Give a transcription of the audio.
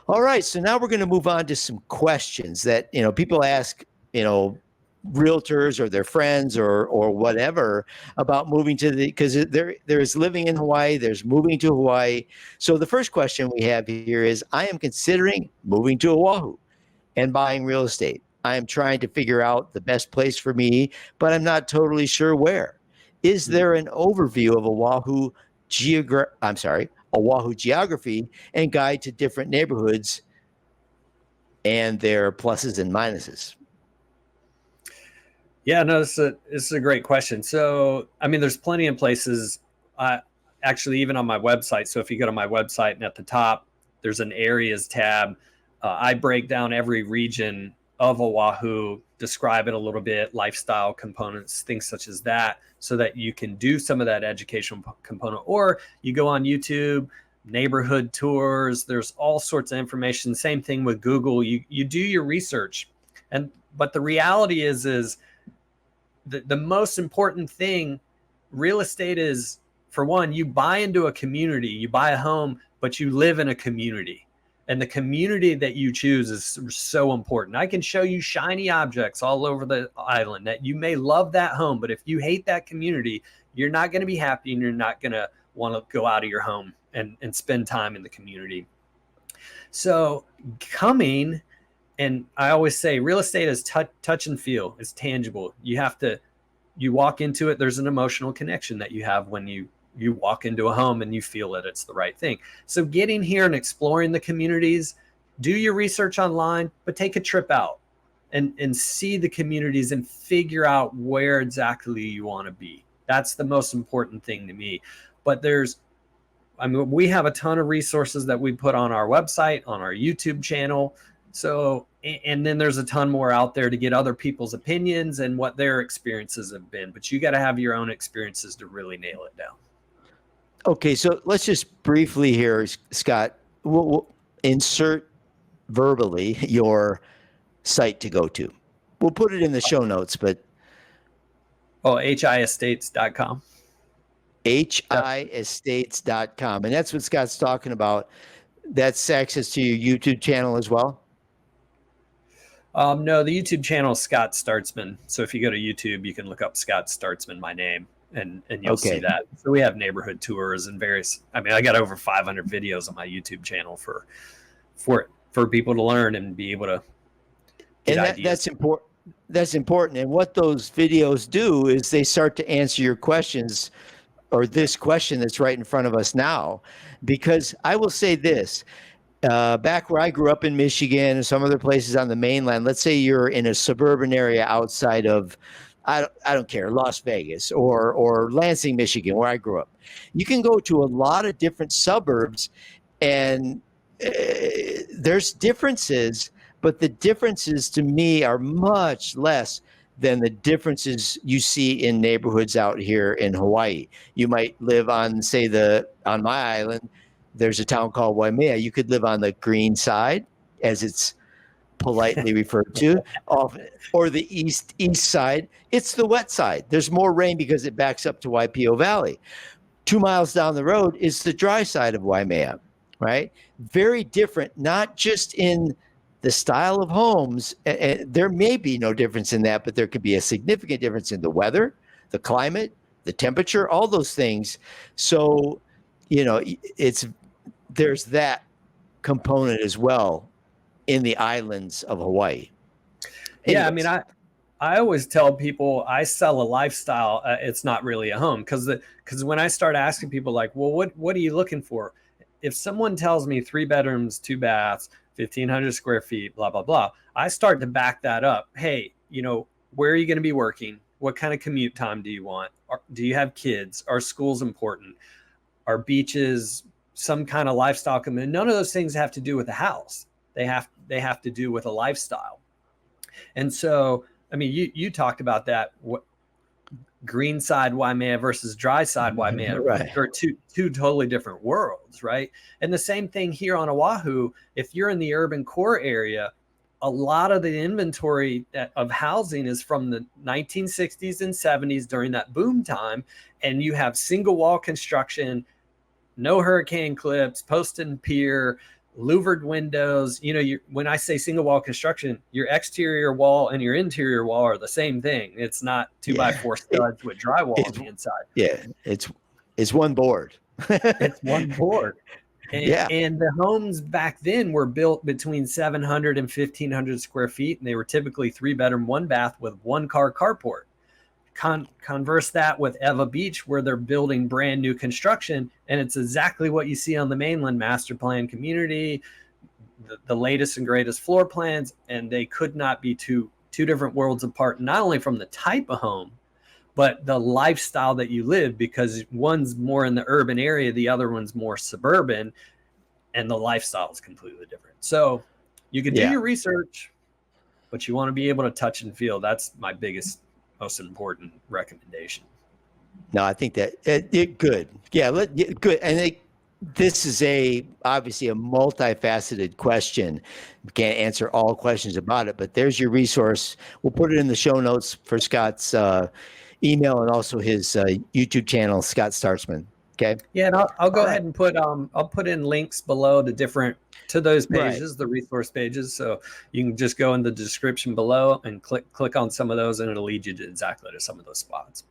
All right, so now we're going to move on to some questions that, people ask, realtors or their friends or whatever about moving to because there's living in Hawaii, there's moving to Hawaii. So the first question we have here is, I am considering moving to Oahu and buying real estate. I am trying to figure out the best place for me, but I'm not totally sure where. Is there an overview of Oahu geography and guide to different neighborhoods and their pluses and minuses? Yeah, no, this is a great question. So, there's plenty of places, actually, even on my website. So if you go to my website and at the top, there's an areas tab. I break down every region of Oahu, describe it a little bit, lifestyle components, things such as that, so that you can do some of that educational component. Or you go on YouTube, neighborhood tours, there's all sorts of information. Same thing with Google. You do your research. But the reality is the most important thing, real estate is, for one, you buy into a community, you buy a home, but you live in a community. And the community that you choose is so important. I can show you shiny objects all over the island that you may love that home, but if you hate that community, you're not going to be happy and you're not going to want to go out of your home and spend time in the community. So and I always say real estate is touch and feel. It's tangible. You walk into it, there's an emotional connection that you have when you walk into a home and you feel that it's the right thing. So getting here and exploring the communities, do your research online, but take a trip out and see the communities and figure out where exactly you want to be. That's the most important thing to me. But we have a ton of resources that we put on our website, on our YouTube channel. So, and then there's a ton more out there to get other people's opinions and what their experiences have been. But you got to have your own experiences to really nail it down. Okay, so let's just briefly here, Scott, we'll insert verbally your site to go to. We'll put it in the show notes, but... hiestates.com. hiestates.com. And that's what Scott's talking about. That's access to your YouTube channel as well? No, the YouTube channel is Scott Startsman. So if you go to YouTube, you can look up Scott Startsman, my name, and you'll see that. So we have neighborhood tours and various, I got over 500 videos on my YouTube channel for people to learn and be able to get ideas. That's important. That's important. And what those videos do is they start to answer your questions, or this question that's right in front of us now. Because I will say this, back where I grew up in Michigan and some other places on the mainland, let's say you're in a suburban area outside of, I don't care, Las Vegas or Lansing, Michigan, where I grew up. You can go to a lot of different suburbs and there's differences, but the differences to me are much less than the differences you see in neighborhoods out here in Hawaii. You might live on, say, on my island, there's a town called Waimea. You could live on the green side, as it's politely referred to, or the east side. It's the wet side. There's more rain because it backs up to Waipio Valley. 2 miles down the road is the dry side of Waimea, right? Very different, not just in the style of homes. There may be no difference in that, but there could be a significant difference in the weather, the climate, the temperature, all those things. So, there's that component as well in the islands of Hawaii. Anyways. Yeah, I always tell people I sell a lifestyle. It's not really a home because when I start asking people like, well, what are you looking for? If someone tells me 3 bedrooms, 2 baths, 1,500 square feet, blah, blah, blah, I start to back that up. Hey, where are you going to be working? What kind of commute time do you want? Do you have kids? Are schools important? Are beaches some kind of lifestyle commitment? None of those things have to do with the house. They have to do with a lifestyle. And so, you talked about that. What green side Waimea versus dry side Waimea, right? Are two totally different worlds, right? And the same thing here on Oahu. If you're in the urban core area, a lot of the inventory of housing is from the 1960s and 70s during that boom time, and you have single wall construction, no hurricane clips, post and pier, louvered windows. When I say single wall construction, your exterior wall and your interior wall are the same thing. It's not 2x4 studs with drywall on the inside. Yeah, it's one board. It's one board. And the homes back then were built between 700 and 1,500 square feet, and they were typically 3-bedroom, 1-bath with 1-car carport. Converse that with Eva Beach, where they're building brand new construction, and it's exactly what you see on the mainland master plan community, the latest and greatest floor plans, and they could not be two different worlds apart, not only from the type of home, but the lifestyle that you live, because one's more in the urban area, the other one's more suburban, and the lifestyle is completely different. So you can do your research, but you want to be able to touch and feel. That's my biggest, most important recommendation. No, I think that good. Yeah, good. And this is obviously a multifaceted question. We can't answer all questions about it, but there's your resource. We'll put it in the show notes for Scott's email and also his YouTube channel, Scott Startsman. Okay. Yeah, and I'll go ahead and I'll put in links below to those pages, the resource pages. So you can just go in the description below and click on some of those, and it'll lead you to exactly to some of those spots.